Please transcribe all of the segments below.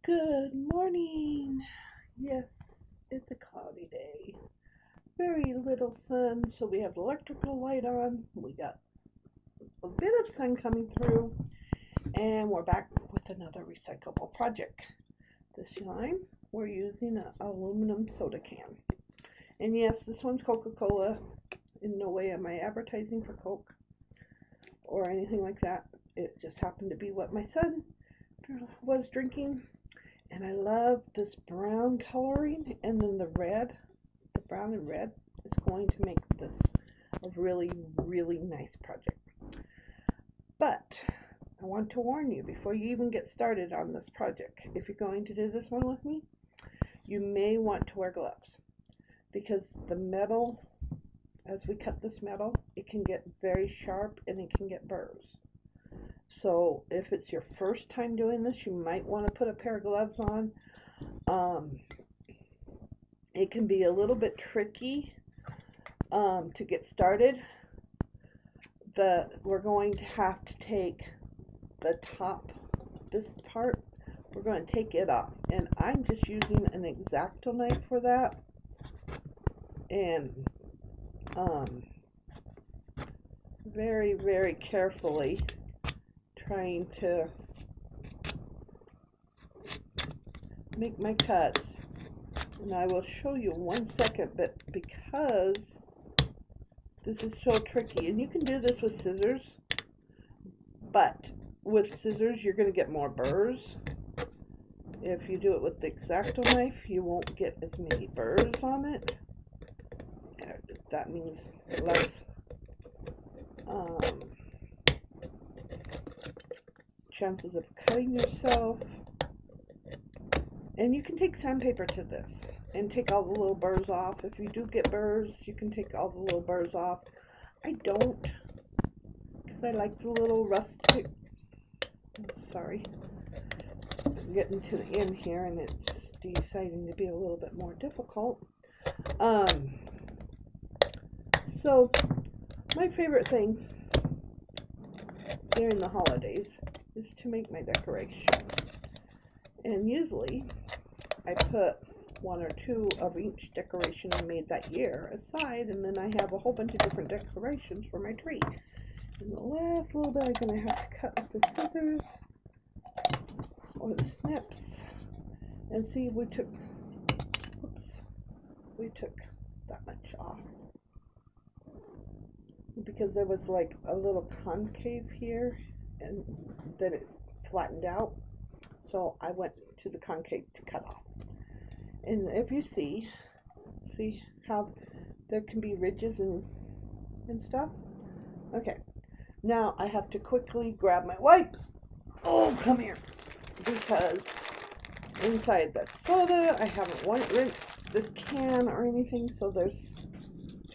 Good morning. Yes, it's a cloudy day. Very little sun, so we have electrical light on. We got a bit of sun coming through, and we're back with another recyclable project. This time, we're using an aluminum soda can. And yes, this one's Coca-Cola. In no way am I advertising for Coke or anything like that. It just happened to be what my son was drinking. And I love this brown coloring, and then the red, the brown and red is going to make this a really, really nice project. But I want to warn you before you even get started on this project, if you're going to do this one with me, you may want to wear gloves because the metal, as we cut this metal, it can get very sharp and it can get burrs. So if it's your first time doing this, you might want to put a pair of gloves on. It can be a little bit tricky to get started. We're going to have to take the top, this part, we're going to take it off. And I'm just using an X-Acto knife for that. And very, very carefully trying to make my cuts, and I will show you in 1 second, but because this is so tricky, and you can do this with scissors, but with scissors you're going to get more burrs. If you do it with the X-Acto knife, you won't get as many burrs on it. That means less chances of cutting yourself. And you can take sandpaper to this and take all the little burrs off. If you do get burrs, you can take all the little burrs off. I don't, because I like the little rustic. Sorry, I'm getting to the end here, and it's deciding to be a little bit more difficult. So my favorite thing during the holidays is to make my decorations. And usually I put 1 or 2 of each decoration I made that year aside, and then I have a whole bunch of different decorations for my tree. And the last little bit I'm going to have to cut with the scissors or the snips. And see, we took that much off because there was like a little concave here, and then it flattened out. So I went to the concave to cut off. And if you see how there can be ridges and stuff? Okay. Now I have to quickly grab my wipes. Oh, come here. Because inside the soda, I haven't rinsed this can or anything, so there's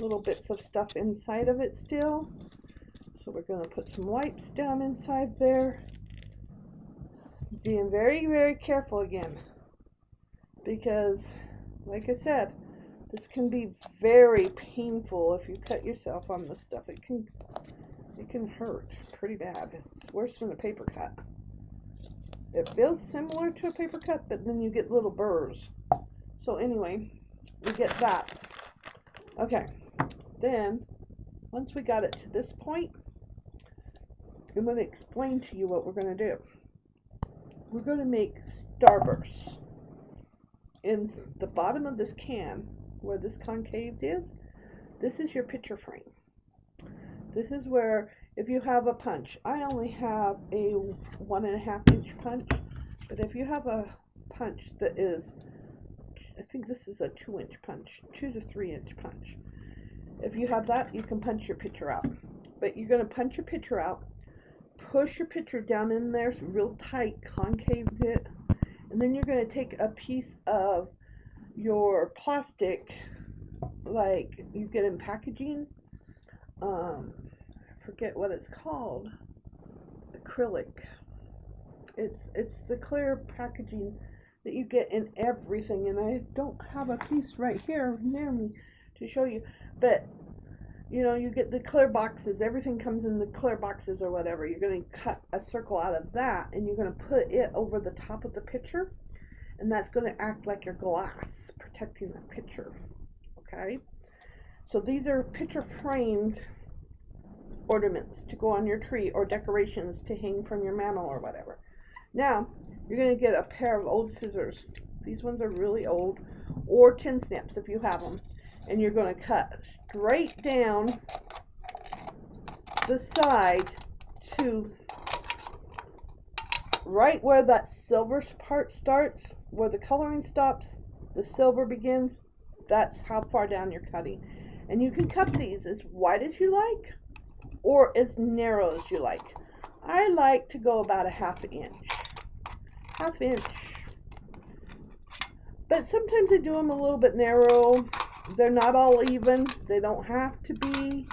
little bits of stuff inside of it still. So we're going to put some wipes down inside there. Being very, very careful again, because like I said, this can be very painful if you cut yourself on this stuff. It can hurt pretty bad. It's worse than a paper cut. It feels similar to a paper cut, but then you get little burrs. So anyway, we get that. Okay, then once we got it to this point, I'm going to explain to you what we're going to do. We're going to make starbursts. In the bottom of this can, where this concave is, this is your picture frame. This is where, if you have a punch, I only have a 1.5 inch punch, but if you have a punch that is, I think this is a 2 inch punch, 2 to 3 inch punch. If you have that, you can punch your picture out. But you're going to punch your picture out, push your picture down in there real tight, concave it, and then you're going to take a piece of your plastic, like you get in packaging, I forget what it's called, acrylic. It's the clear packaging that you get in everything, and I don't have a piece right here near me to show you, but you know, you get the clear boxes, everything comes in the clear boxes or whatever. You're going to cut a circle out of that, and you're going to put it over the top of the picture, and that's going to act like your glass, protecting the picture. Okay, so these are picture framed ornaments to go on your tree, or decorations to hang from your mantle or whatever. Now you're going to get a pair of old scissors. These ones are really old, or tin snips if you have them, and you're going to cut straight down the side to right where that silver part starts, where the coloring stops, the silver begins. That's how far down you're cutting. And you can cut these as wide as you like, or as narrow as you like. I like to go about a half inch. But sometimes I do them a little bit narrow. They're not all even. They don't have to be.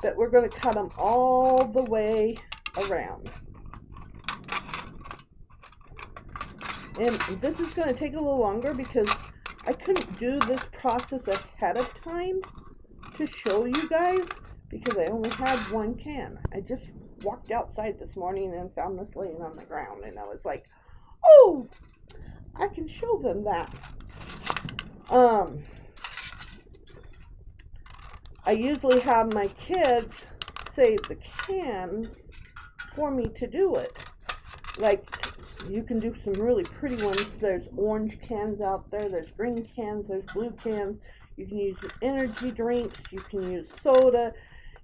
But we're going to cut them all the way around. And this is going to take a little longer because I couldn't do this process ahead of time to show you guys, because I only had one can. I just walked outside this morning and found this laying on the ground, and I was like, oh, I can show them that. I usually have my kids save the cans for me to do it. Like, you can do some really pretty ones. There's orange cans out there, there's green cans, there's blue cans. You can use energy drinks, you can use soda,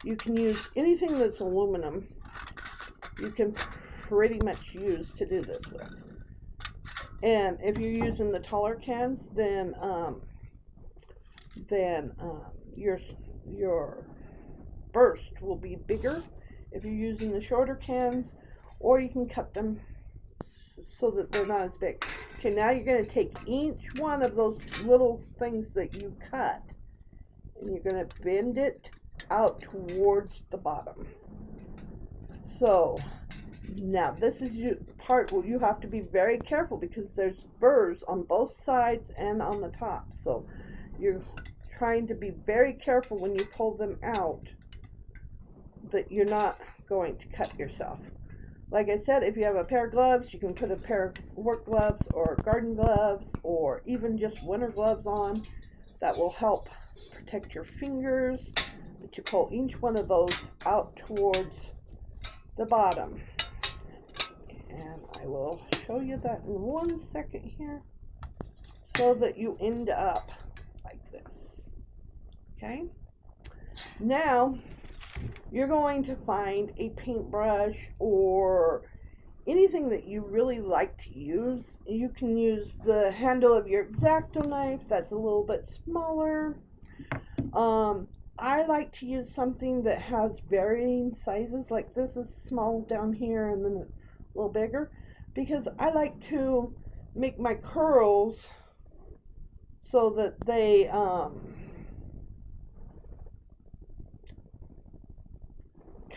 you can use anything that's aluminum. You can pretty much use to do this with. And if you're using the taller cans, then your burst will be bigger if you're using the shorter cans, or you can cut them so that they're not as big. Okay, now you're going to take each one of those little things that you cut, and you're going to bend it out towards the bottom. So now this is the part where you have to be very careful, because there's burrs on both sides and on the top. So you're trying to be very careful when you pull them out that you're not going to cut yourself. Like I said, if you have a pair of gloves, you can put a pair of work gloves or garden gloves, or even just winter gloves on. That will help protect your fingers. But you pull each one of those out towards the bottom. And I will show you that in 1 second here, so that you end up like this. Okay? Now, you're going to find a paintbrush or anything that you really like to use. You can use the handle of your X-Acto knife. That's a little bit smaller. I like to use something that has varying sizes. Like this is small down here, and then it's a little bigger, because I like to make my curls so that they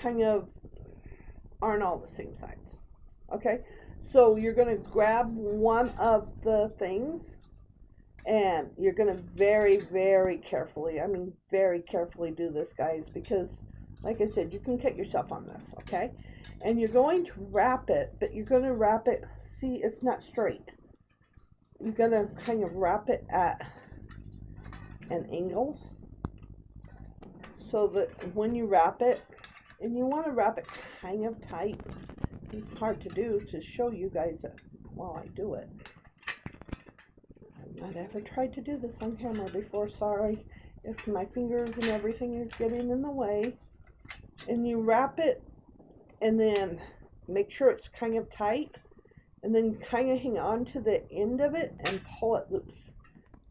kind of aren't all the same size. Okay, so you're going to grab one of the things, and you're going to very, very carefully, I mean very carefully do this, guys, because like I said, you can cut yourself on this. Okay, and you're going to wrap it, but you're going to wrap it, see, it's not straight. You're going to kind of wrap it at an angle, so that when you wrap it, and you want to wrap it kind of tight. It's hard to do to show you guys while I do it. I've not ever tried to do this on camera before. Sorry if my fingers and everything is getting in the way. And you wrap it, and then make sure it's kind of tight, and then kind of hang on to the end of it and pull it loose.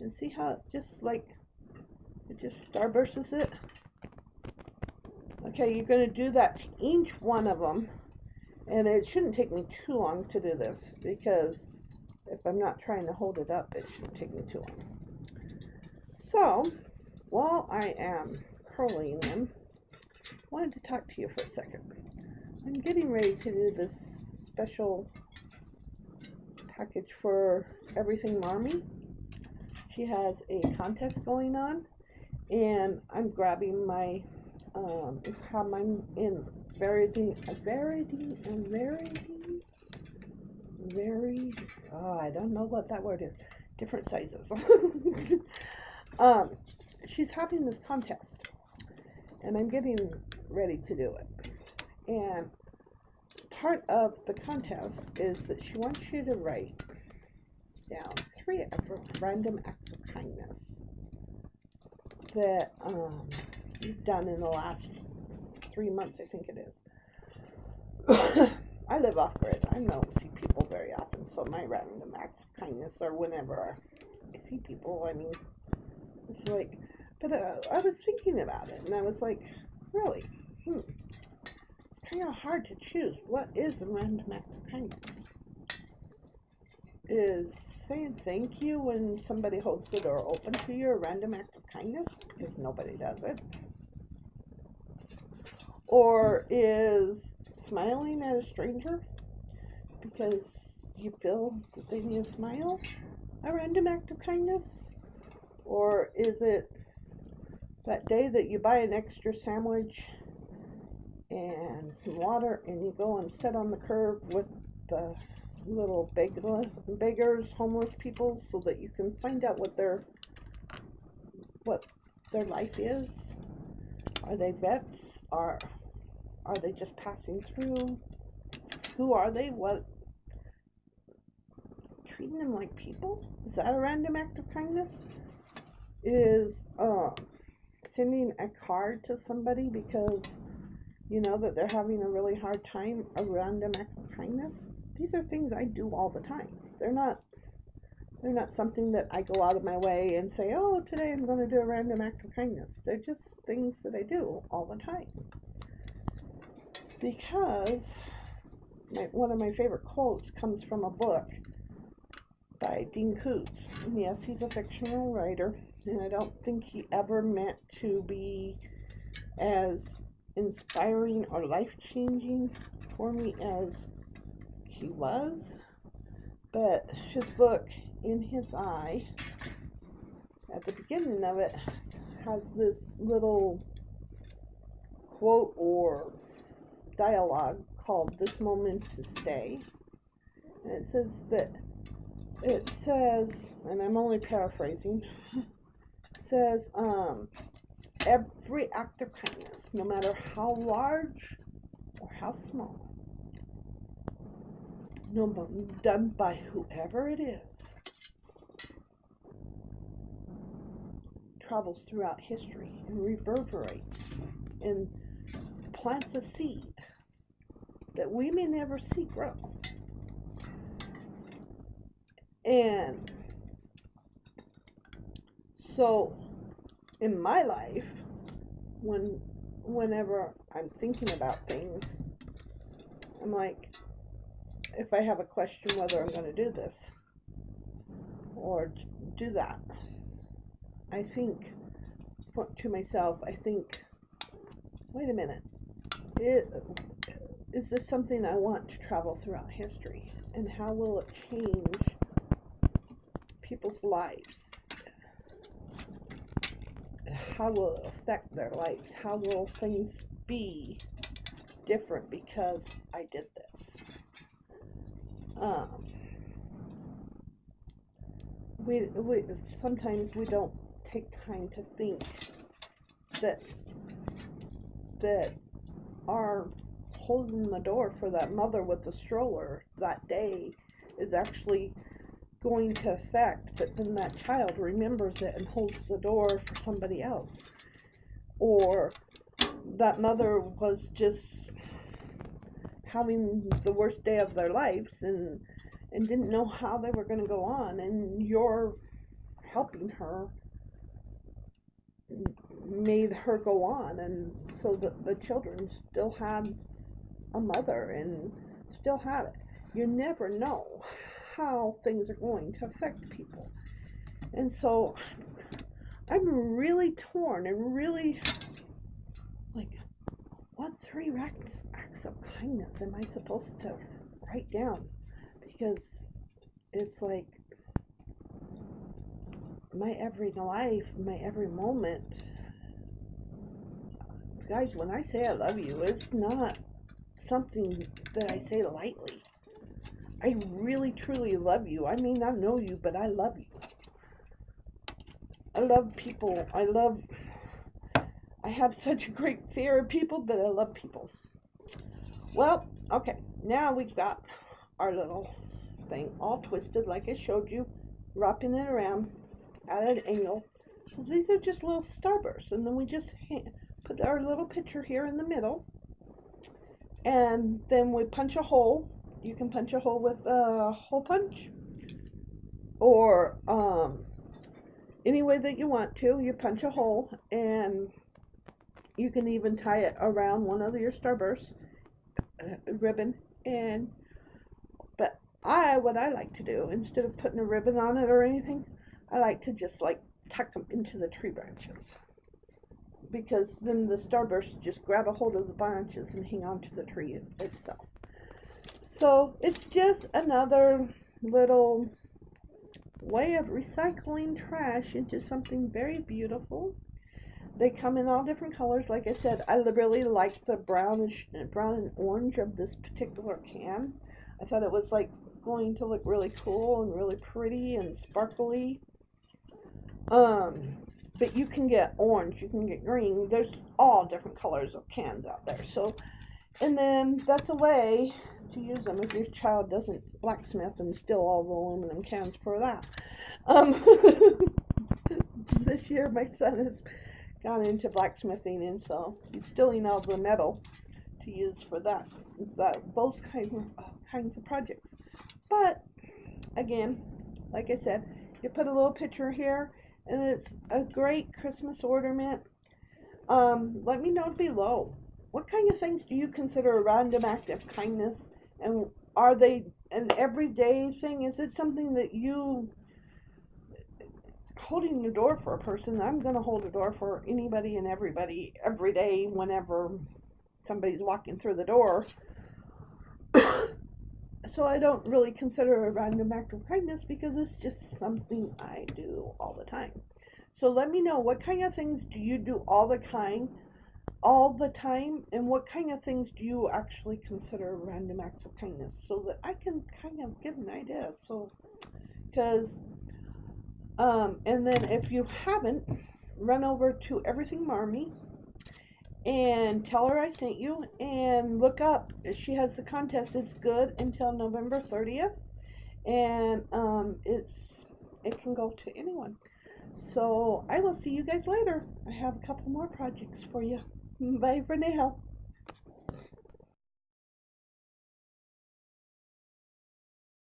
And see how it just like, it just starbursts it? Okay, you're going to do that to each one of them, and it shouldn't take me too long to do this, because if I'm not trying to hold it up, it shouldn't take me too long. So, while I am curling them, I wanted to talk to you for a second. I'm getting ready to do this special package for Everything Marmy. She has a contest going on, and I'm grabbing my have mine in very, I don't know what that word is, different sizes. She's having this contest, and I'm getting ready to do it. And part of the contest is that she wants you to write down 3 random acts of kindness that you've done in the last 3 months, I think it is. I live off grid. I don't see people very often, so my random acts of kindness are whenever I see people. I mean, it's like, but I was thinking about it, and I was like, really, it's kind of hard to choose. What is a random act of kindness? Is saying thank you when somebody holds the door open to you a random act of kindness because nobody does it? Or is smiling at a stranger because you feel that they need a smile a random act of kindness? Or is it that day that you buy an extra sandwich and some water and you go and sit on the curb with the little beggars, homeless people, so that you can find out what their life is? Are they vets? Are they just passing through? Who are they? What? Treating them like people? Is that a random act of kindness? Is sending a card to somebody because you know that they're having a really hard time a random act of kindness? These are things I do all the time. They're not something that I go out of my way and say, oh, today I'm going to do a random act of kindness. They're just things that I do all the time. Because one of my favorite quotes comes from a book by Dean Koontz. And yes, he's a fictional writer, and I don't think he ever meant to be as inspiring or life-changing for me as he was. But his book, In His Eye, at the beginning of it, has this little quote or dialogue called This Moment to Stay. And it says, and I'm only paraphrasing, says, every act of kindness, no matter how large or how small, done by whoever it is, travels throughout history and reverberates and plants a seed that we may never see grow. And so in my life, whenever I'm thinking about things, I'm like, if I have a question whether I'm going to do this or do that, I think to myself, wait a minute, is this something I want to travel throughout history? And how will it change people's lives? How will it affect their lives? How will things be different because I did this? We sometimes we don't take time to think that our holding the door for that mother with the stroller that day is actually going to affect that then that child remembers it and holds the door for somebody else. Or that mother was just having the worst day of their lives and didn't know how they were going to go on, and you're helping her, made her go on, and so the children still had a mother and still had it. You never know how things are going to affect people. And so I'm really torn and really like, what 3 acts of kindness am I supposed to write down? Because it's like my every life, my every moment. Guys, when I say I love you, it's not something that I say lightly. I really truly love you. I may not know you, but I love you. I love people. I have such a great fear of people, but I love people. Well, okay, now we've got our little thing all twisted like I showed you, wrapping it around at an angle. So these are just little starbursts, and then we just put our little picture here in the middle, and then we punch a hole. You can punch a hole with a hole punch, or any way that you want to. You punch a hole, and you can even tie it around one of your starbursts ribbon. And but what I like to do, instead of putting a ribbon on it or anything, I like to just like tuck them into the tree branches, because then the starbursts just grab a hold of the branches and hang on to the tree itself. So it's just another little way of recycling trash into something very beautiful. They come in all different colors. Like I said, I really like the brown and orange of this particular can. I thought it was like going to look really cool and really pretty and sparkly. But you can get orange, you can get green. There's all different colors of cans out there. So, and then that's a way to use them if your child doesn't blacksmith and steal all the aluminum cans for that. This year my son has gone into blacksmithing, and so he's stealing all the metal to use for those kinds of projects. But again, like I said, you put a little picture here, and it's a great Christmas ornament. Let me know below, what kind of things do you consider a random act of kindness, and are they an everyday thing? Is it something that you holding the door for a person? I'm going to hold a door for anybody and everybody every day whenever somebody's walking through the door. So I don't really consider a random act of kindness, because it's just something I do all the time. So let me know, what kind of things do you do all the time, and what kind of things do you actually consider random acts of kindness, so that I can kind of get an idea. So, because and then if you haven't, run over to Everything Marmy and tell her I sent you, and look up. She has the contest. It's good until November 30th, and it can go to anyone. So I will see you guys later. I have a couple more projects for you. Bye for now.